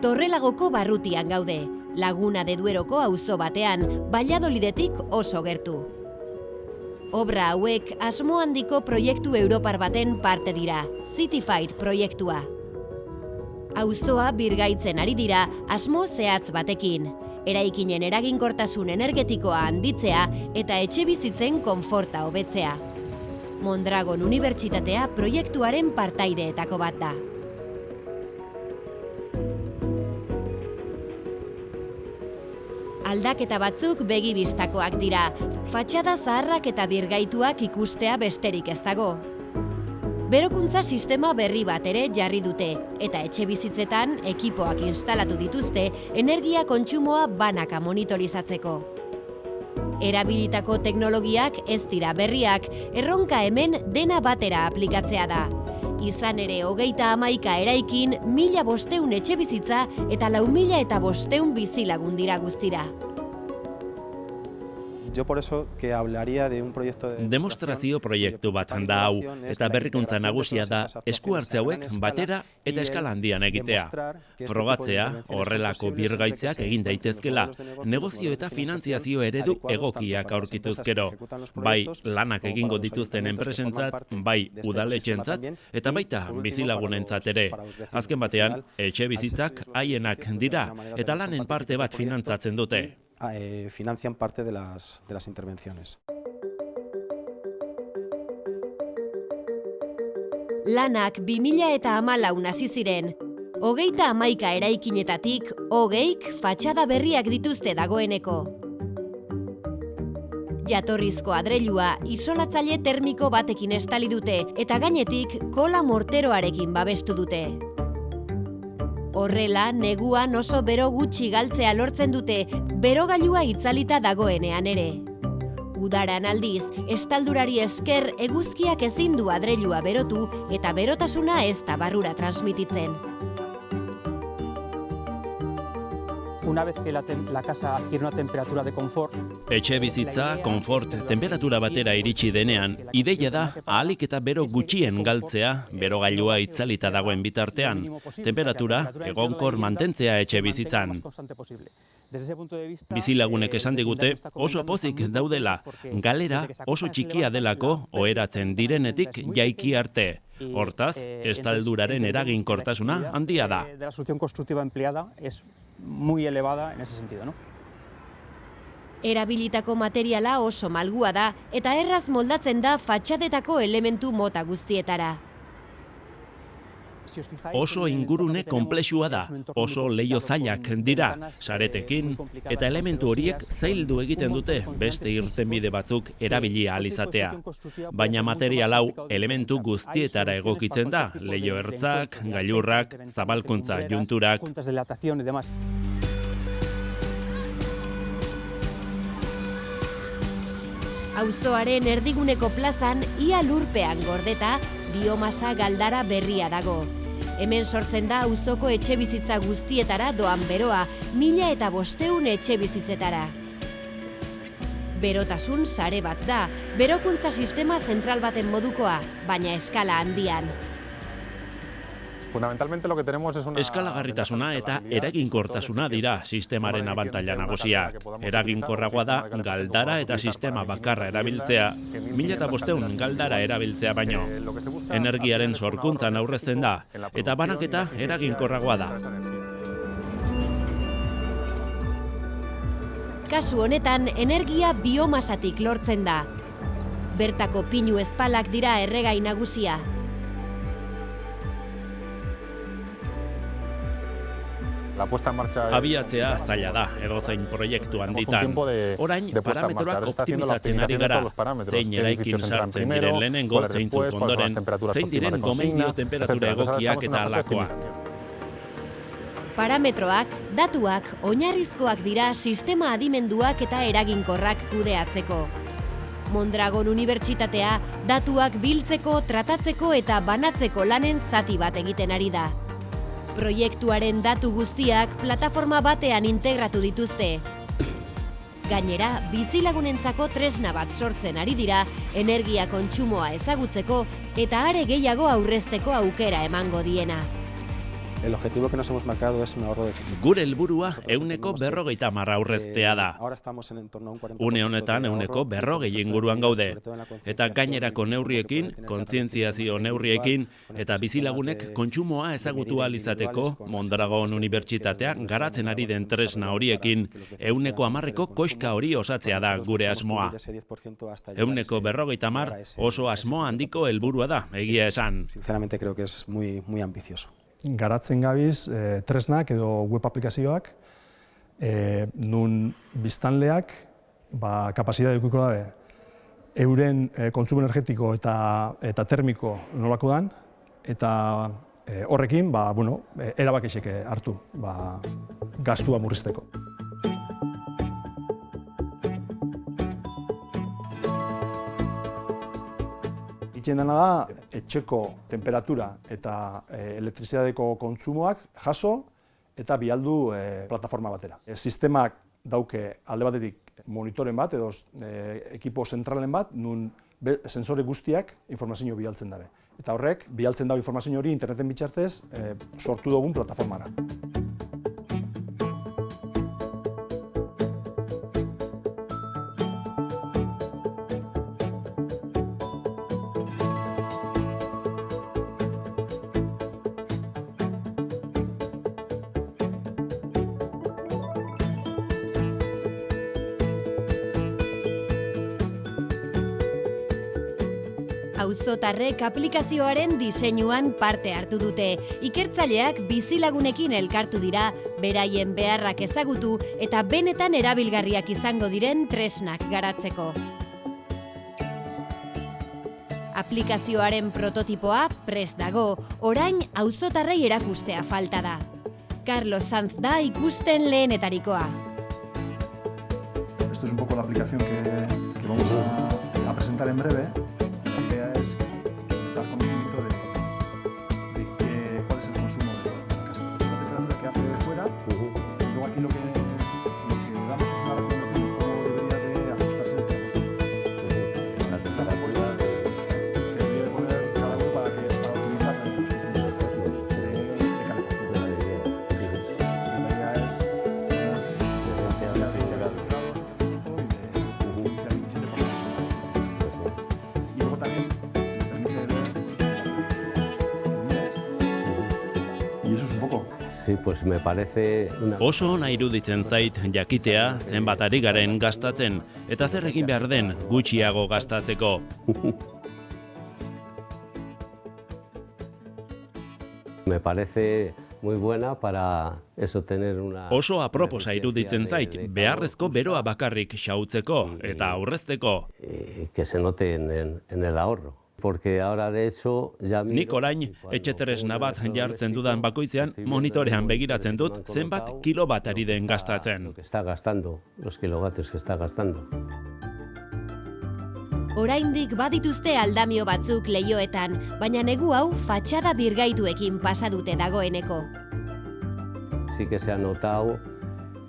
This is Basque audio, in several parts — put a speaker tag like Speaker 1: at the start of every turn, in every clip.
Speaker 1: Torrelagoko barrutian gaude, Laguna de Dueroko auzo batean, Valladolidetik oso gertu. Obra hauek asmo handiko proiektu europar baten parte dira, Cityfight proiektua. Auzoa birgaitzen ari dira asmo zehatz batekin, eraikinen eraginkortasun energetikoa handitzea eta etxebizitzen konforta hobetzea. Mondragon Unibertsitatea proiektuaren partaideetako bat da. Aldaketa batzuk begi-bistakoak dira, fatxada zaharrak eta birgaituak ikustea besterik ez dago. Berokuntza sistema berri bat ere jarri dute, eta etxebizitzetan ekipoak instalatu dituzte energia kontsumoa banaka monitorizatzeko. Erabilitako teknologiak ez dira berriak, erronka hemen dena batera aplikatzea da. Izan ere 39 eraikin 1.500 etxebizitza eta 4.500 bizilagun dira guztira.
Speaker 2: Yo por eso que hablaría de un proyecto de
Speaker 3: Demostrazio proiektu bat da hau, eta berrikuntza nagusia da esku hartze hauek batera eta eskala handian egitea. Frogatzea, horrelako birgaitzeak egin daitezkela, negozio eta finantziazio eredu egokiak aurkituzkero. Bai lanak egingo dituzten enpresentzat, bai udaletxentzat, eta baita bizilagunentzat ere. Azken batean, etxe bizitzak haienak dira, eta lanen parte bat finantzatzen dute.
Speaker 2: Financian parte de las intervenciones.
Speaker 1: Lanak 2014 hasi ziren. 31 eraikinetatik 20 fatxada berriak dituzte dagoeneko. Jatorrizko adreilua isolatzaile termiko batekin estali dute eta gainetik kola morteroarekin babestu dute. Horrela, neguan oso bero gutxi galtzea lortzen dute, berogailua itzalita dagoenean ere. Udaran aldiz, estaldurari esker eguzkiak ezin du adreilua berotu eta berotasuna ez da barrura transmititzen.
Speaker 4: Una vez que la casa adquiere una temperatura de confort,
Speaker 3: etxe bizitza, konfort, temperatura batera iritsi denean, ideia da ahalik eta bero gutxien galtzea, berogailua itzalita dagoen bitartean, temperatura egonkor mantentzea etxe bizitzan. Bizilagunek esan digute oso pozik daudela, galera oso txikia delako oheratzen direnetik jaiki arte. Hortaz, estalduraren eraginkortasuna handia da.
Speaker 4: La solución constructiva empleada es muy elevada en ese sentido, ¿no?
Speaker 1: Erabilitako materiala oso malgua da eta erraz moldatzen da fatxadetako elementu mota guztietara.
Speaker 3: Oso ingurune konplexua da, oso leiho zailak dira, saretekin, eta elementu horiek zaildu egiten dute beste irtenbide batzuk erabili ahal izatea. Baina material hau elementu guztietara egokitzen da, leiho ertzak, gailurrak, zabalkuntza junturak.
Speaker 1: Auzoaren erdiguneko plazan ia lurpean gordeta, biomasa galdara berria dago. Hemen sortzen da auzoko etxebizitza guztietara doan beroa, 1.500 etxebizitzetara. Berotasun sare bat da, berokuntza sistema zentral baten modukoa, baina eskala handian.
Speaker 5: Fundamentalmente lo que tenemos es una
Speaker 3: eskalagarritasuna eta eraginkortasuna dira sistemaren abantaila nagusiak. Eraginkorragoa da galdara eta sistema bakarra erabiltzea, 1.500 galdara erabiltzea baino. Energiaren sorkuntzan aurrezten da, eta banaketa eraginkorragoa da.
Speaker 1: Kasu honetan, energia biomasatik lortzen da. Bertako pinu ezpalak dira erregai nagusia.
Speaker 3: Abiatzea zaila da, edozein proiektu handitan. Orain, parametroak optimizatzen ari gara, zein eraikin sartzen diren lehenengo, zeintzuk ondoren, zein diren gomendio temperatura egokiak eta alakoak.
Speaker 1: Parametroak, datuak, oinarrizkoak dira sistema adimenduak eta eraginkorrak kudeatzeko. Mondragon Unibertsitatea datuak biltzeko, tratatzeko eta banatzeko lanen zati bat egiten ari da. Proiektuaren datu guztiak plataforma batean integratu dituzte. Gainera, bizilagunentzako tresna bat sortzen ari dira energia kontsumoa ezagutzeko eta are gehiago aurrezteko aukera emango diena.
Speaker 2: El objetivo que nos hemos marcado es un ahorro de...
Speaker 3: Gure helburua 150 aurreztea da. Une honetan 140 inguruan gaude. Eta gainerako neurriekin, kontzientziazio neurriekin, eta bizilagunek kontsumoa ezagutu ahal izateko Mondragon Unibertsitatea garatzen ari den tresna horiekin 110ko koska hori osatzea da gure asmoa. 150 oso asmo handiko helburua da, egia esan.
Speaker 2: Sinceramente creo que es muy ambicioso.
Speaker 5: Garatzen gabiz tresnak edo web aplikazioak nun biztanleak kapazitatea edukiko dabe euren kontsumo energetiko eta termiko nolako dan eta horrekin erabakixek hartu gastua murrizteko. Itxen dena da, etxeko temperatura eta elektrizitateeko kontsumoak jaso eta bialdu plataforma batera. Sistemak dauke alde batetik monitoren bat edo ekipo zentralen bat, nun sensore guztiak informazio bialtzen dabe. Eta horrek, bialtzen dago informazio hori interneten bitxartez sortu dugun plataformara.
Speaker 1: Auzotarrek aplikazioaren diseinuan parte hartu dute. Ikertzaileak bizilagunekin elkartu dira, beraien beharrak ezagutu eta benetan erabilgarriak izango diren tresnak garatzeko. Aplikazioaren prototipoa prest dago, orain auzotarrei erakustea falta da. Carlos Sanz da ikusten lehenetarikoa.
Speaker 5: Esto es un poco la aplicación que vamos a presentar en breve. Es dar conocimiento de cuál es el consumo de la casa. Esta es la temperatura que hace de fuera y luego aquí lo que damos es una recomendación de cómo debería de ajustarse el termostato. La temperatura que debe poner cada uno para optimizar los consumos de calefacción. La idea es de 20 grados y de 27%. Y luego también
Speaker 6: Sí, pues me parece
Speaker 3: Oso ona iruditzen zait jakitea zenbat ari garen gastatzen eta zer egin behar den gutxiago gastatzeko.
Speaker 6: Me parece muy buena para eso tener una...
Speaker 3: Oso aproposa iruditzen zait beharrezko beroa bakarrik xautzeko eta aurrezteko.
Speaker 6: Que se note en el ahorro. Porque ahora de hecho ya
Speaker 3: Nik orain etxe tresna bat jartzen dudan bakoitzean monitorean begiratzen dut zenbat kilowatt ari den gastatzen.
Speaker 6: Lo que está gastando, los kilovatios que está gastando.
Speaker 1: Oraindik badituzte aldamio batzuk leihoetan, baina negu hau fatxada birgaituekin pasa dute dagoeneko.
Speaker 6: Sí que se ha notado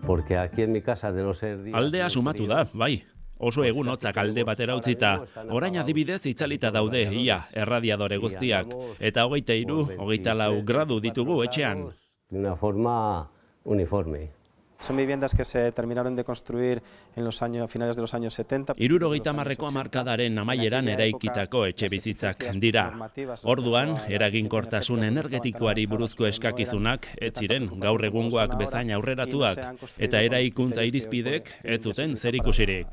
Speaker 6: porque aquí en mi casa de no ser
Speaker 3: Aldea sumatu da, bai. Oso egun hotzak alde batera utzita, orain adibidez itzalita daude ia erradiadore guztiak, eta 23, 24 gradu ditugu etxean.
Speaker 6: De una forma uniforme.
Speaker 2: Son viviendas que se terminaron de construir en los finales de los años 70.
Speaker 3: 70ko hamarkadaren amaieran eraikitako etxebizitzak dira. Orduan, eraginkortasun energetikoari buruzko eskakizunak ez ziren gaur egungoak bezain aurreratuak eta eraikuntza irizpidek ez zuten zerikusirik.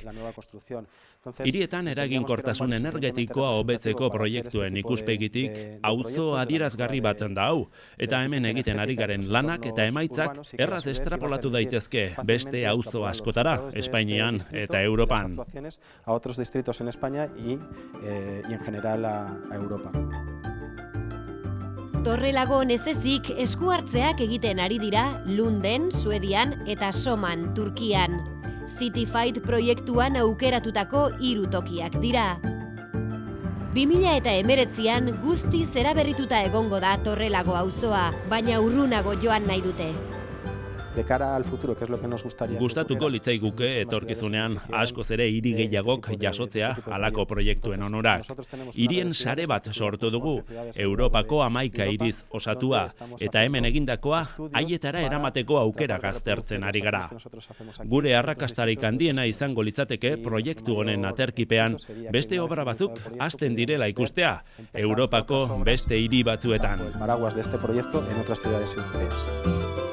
Speaker 3: Hirietan eraginkortasun energetikoa hobetzeko proiektuen ikuspegitik auzo adierazgarri bat da hau, eta hemen egiten ari garen lanak eta emaitzak erraz estrapolatu daitezke beste auzo askotara, Espainian eta Europan.
Speaker 2: A otros distritos en España y en general a Europa.
Speaker 1: Torrelagon ez ezik eskuhartzeak egiten ari dira Lunden, Suedian eta Soman, Turkian. Cityfight proiektuan aukeratutako 3 tokiak dira. 2019an guztiz eraberrituta egongo da Torrelago auzoa, baina urrunago joan nahi dute.
Speaker 2: de cara al futuro, que es lo que nos gustaría.
Speaker 3: Gustatuko litzaiguke etorkizunean askoz ere hiri gehiagok jasotzea halako proiektuen onurak. Hirien sare bat sortu dugu, Europako 11 hiriz osatua, eta hemen egindakoa haietara eramateko aukera gaztertzen ari gara. Gure arrakastarik handiena izango litzateke proiektu honen aterkipean beste obra batzuk hasten direla ikustea, Europako beste hiri batzuetan.
Speaker 2: Paraguas de este proyecto en otras ciudades europeas.